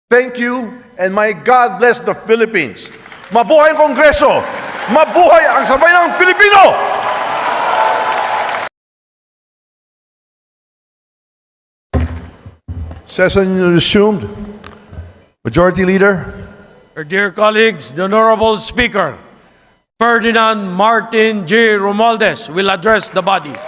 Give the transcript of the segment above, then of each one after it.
Thank you, and may God bless the Philippines. Mabuhay ang Kongreso! Mabuhay ang sambayang Pilipino! Session resumed. Majority Leader. Our dear colleagues, the Honorable Speaker, Ferdinand Martin J. Romualdez will address the body.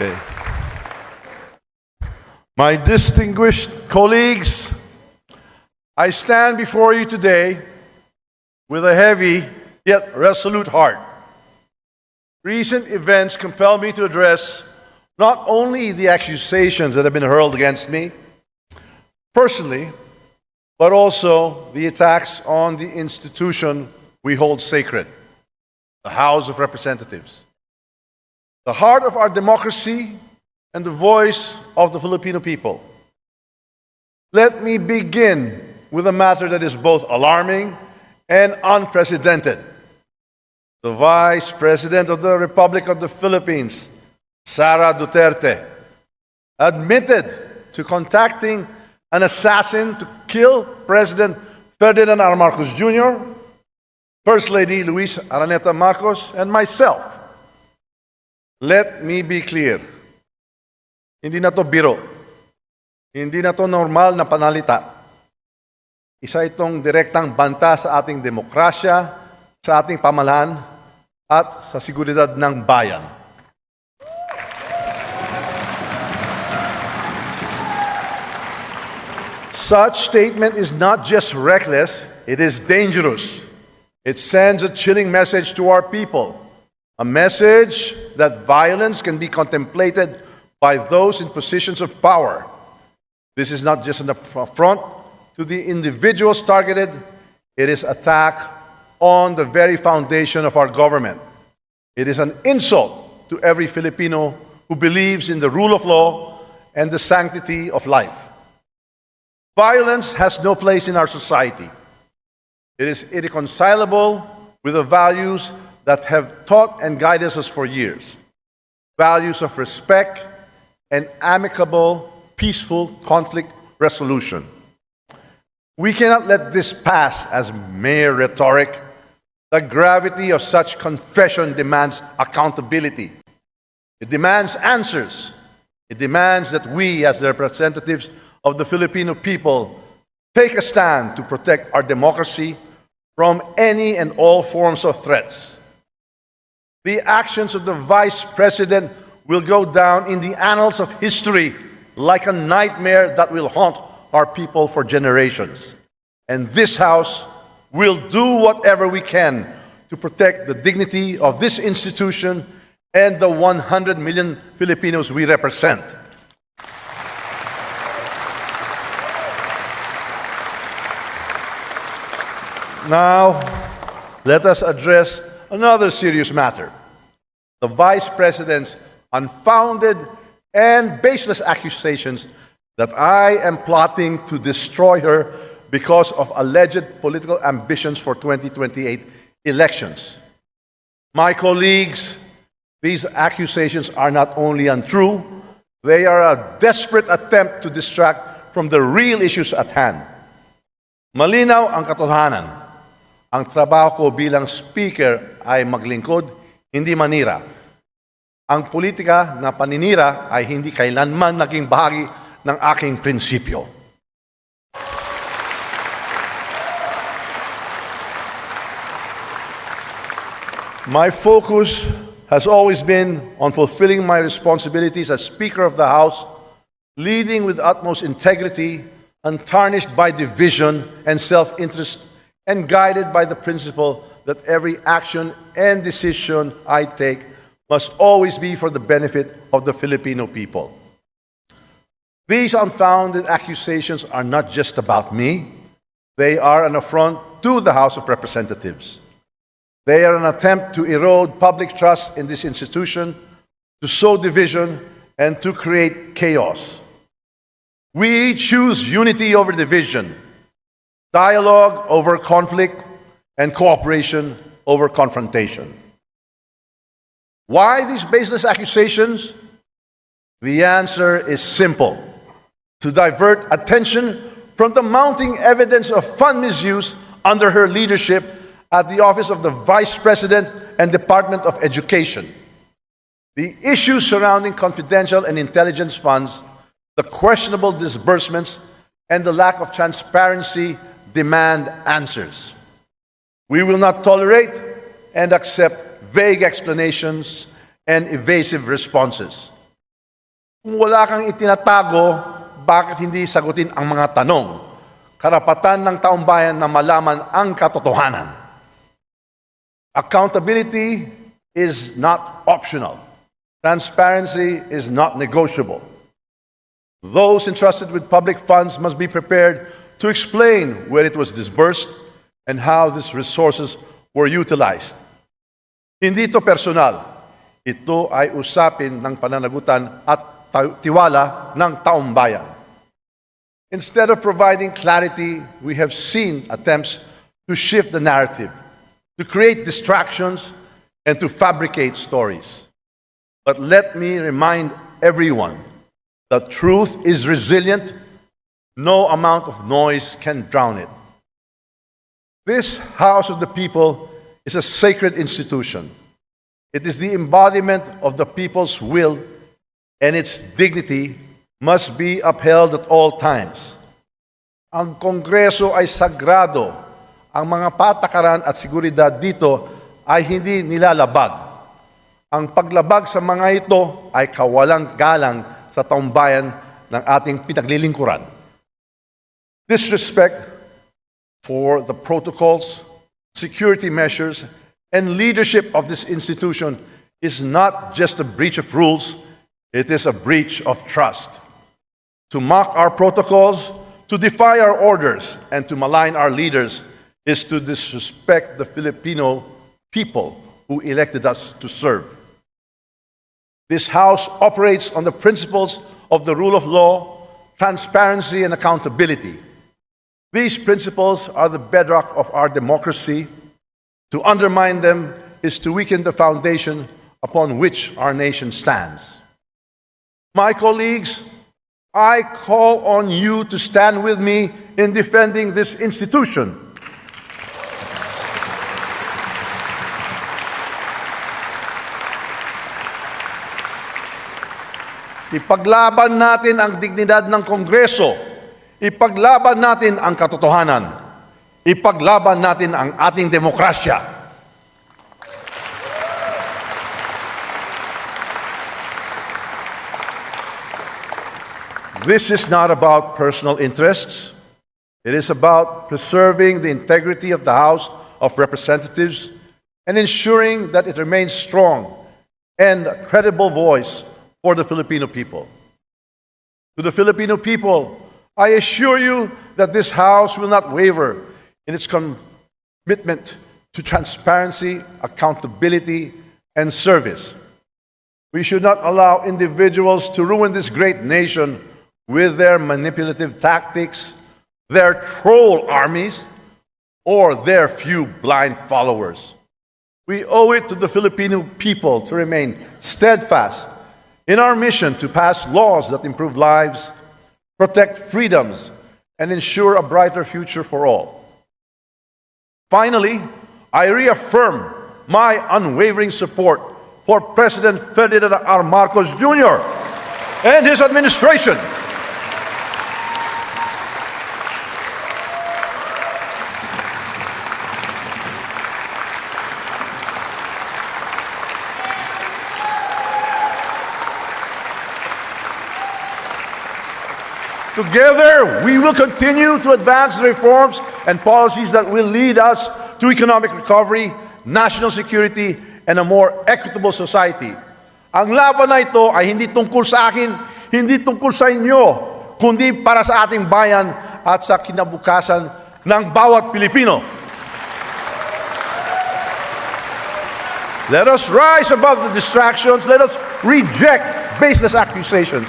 Okay. My distinguished colleagues, I stand before you today with a heavy yet resolute heart. Recent events compel me to address not only the accusations that have been hurled against me personally, but also the attacks on the institution we hold sacred, the House of Representatives. The heart of our democracy and the voice of the Filipino people. Let me begin with a matter that is both alarming and unprecedented. The Vice President of the Republic of the Philippines, Sara Duterte, admitted to contacting an assassin to kill President Ferdinand R. Marcos Jr., First Lady Luis Araneta Marcos, and myself. Let me be clear. Hindi na to biro. Hindi na to normal na panalita. Isa itong direktang banta sa ating demokrasya, sa ating pamahalaan, at sa seguridad ng bayan. Such statement is not just reckless, it is dangerous. It sends a chilling message to our people. A message that violence can be contemplated by those in positions of power. This is not just an affront to the individuals targeted, it is attack on the very foundation of our government. It is an insult to every Filipino who believes in the rule of law and the sanctity of life. Violence has no place in our society. It is irreconcilable with the values that have taught and guided us for years. Values of respect and amicable, peaceful conflict resolution. We cannot let this pass as mere rhetoric. The gravity of such confession demands accountability. It demands answers. It demands that we, as the representatives of the Filipino people, take a stand to protect our democracy from any and all forms of threats. The actions of the Vice President will go down in the annals of history like a nightmare that will haunt our people for generations. And this House will do whatever we can to protect the dignity of this institution and the 100 million Filipinos we represent. Now, let us address another serious matter. The Vice President's unfounded and baseless accusations that I am plotting to destroy her because of alleged political ambitions for 2028 elections. My colleagues, these accusations are not only untrue, they are a desperate attempt to distract from the real issues at hand. Malinaw ang katotohanan. Ang trabaho ko bilang speaker ay maglingkod, hindi manira. Ang politika na paninira ay hindi kailanman naging bahagi ng aking prinsipyo. My focus has always been on fulfilling my responsibilities as Speaker of the House, leading with utmost integrity, untarnished by division and self-interest, and guided by the principle that every action and decision I take must always be for the benefit of the Filipino people. These unfounded accusations are not just about me. They are an affront to the House of Representatives. They are an attempt to erode public trust in this institution, to sow division, and to create chaos. We choose unity over division, dialogue over conflict, and cooperation over confrontation. Why these baseless accusations? The answer is simple: to divert attention from the mounting evidence of fund misuse under her leadership at the office of the Vice President and Department of Education. The issues surrounding confidential and intelligence funds, the questionable disbursements, and the lack of transparency demand answers. We will not tolerate and accept vague explanations and evasive responses. Kung wala kang itinatago, bakit hindi sagutin ang mga tanong? Karapatan ng taong bayan na malaman ang katotohanan. Accountability is not optional. Transparency is not negotiable. Those entrusted with public funds must be prepared to explain where it was disbursed and how these resources were utilized. Hindi ito personal. Ito ay usapin ng pananagutan at tiwala ng taong bayan. Instead of providing clarity, we have seen attempts to shift the narrative, to create distractions, and to fabricate stories. But let me remind everyone that truth is resilient. No amount of noise can drown it. This House of the People is a sacred institution. It is the embodiment of the people's will, and its dignity must be upheld at all times. Ang Kongreso ay sagrado. Ang mga patakaran at seguridad dito ay hindi nilalabag. Ang paglabag sa mga ito ay kawalang galang sa taong bayan ng ating pinaglilingkuran. Disrespect for the protocols, security measures, and leadership of this institution is not just a breach of rules, it is a breach of trust. To mock our protocols, to defy our orders, and to malign our leaders is to disrespect the Filipino people who elected us to serve. This House operates on the principles of the rule of law, transparency, and accountability. These principles are the bedrock of our democracy. To undermine them is to weaken the foundation upon which our nation stands. My colleagues, I call on you to stand with me in defending this institution. Ipaglaban natin ang dignidad ng Kongreso. Ipaglaban natin ang katotohanan. Ipaglaban natin ang ating demokrasya. This is not about personal interests. It is about preserving the integrity of the House of Representatives and ensuring that it remains strong and a credible voice for the Filipino people. To the Filipino people, I assure you that this House will not waver in its commitment to transparency, accountability, and service. We should not allow individuals to ruin this great nation with their manipulative tactics, their troll armies, or their few blind followers. We owe it to the Filipino people to remain steadfast in our mission to pass laws that improve lives, protect freedoms, and ensure a brighter future for all. Finally, I reaffirm my unwavering support for President Ferdinand R. Marcos Jr. and his administration. Together, we will continue to advance the reforms and policies that will lead us to economic recovery, national security, and a more equitable society. Ang laban na ito ay hindi tungkol sa akin, hindi tungkol sa inyo, kundi para sa ating bayan at sa kinabukasan ng bawat Pilipino. Let us rise above the distractions. Let us reject baseless accusations.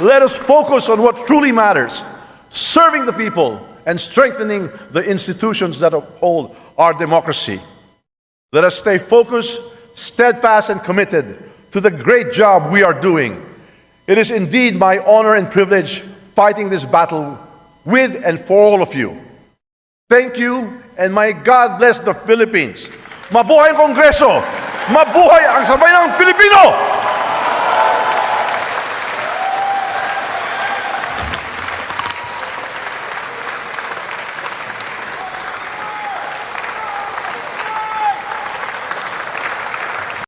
Let us focus on what truly matters, serving the people and strengthening the institutions that uphold our democracy. Let us stay focused, steadfast, and committed to the great job we are doing. It is indeed my honor and privilege fighting this battle with and for all of you. Thank you, and may God bless the Philippines. Mabuhay ang Kongreso! Mabuhay ang Sambayanang Pilipinas!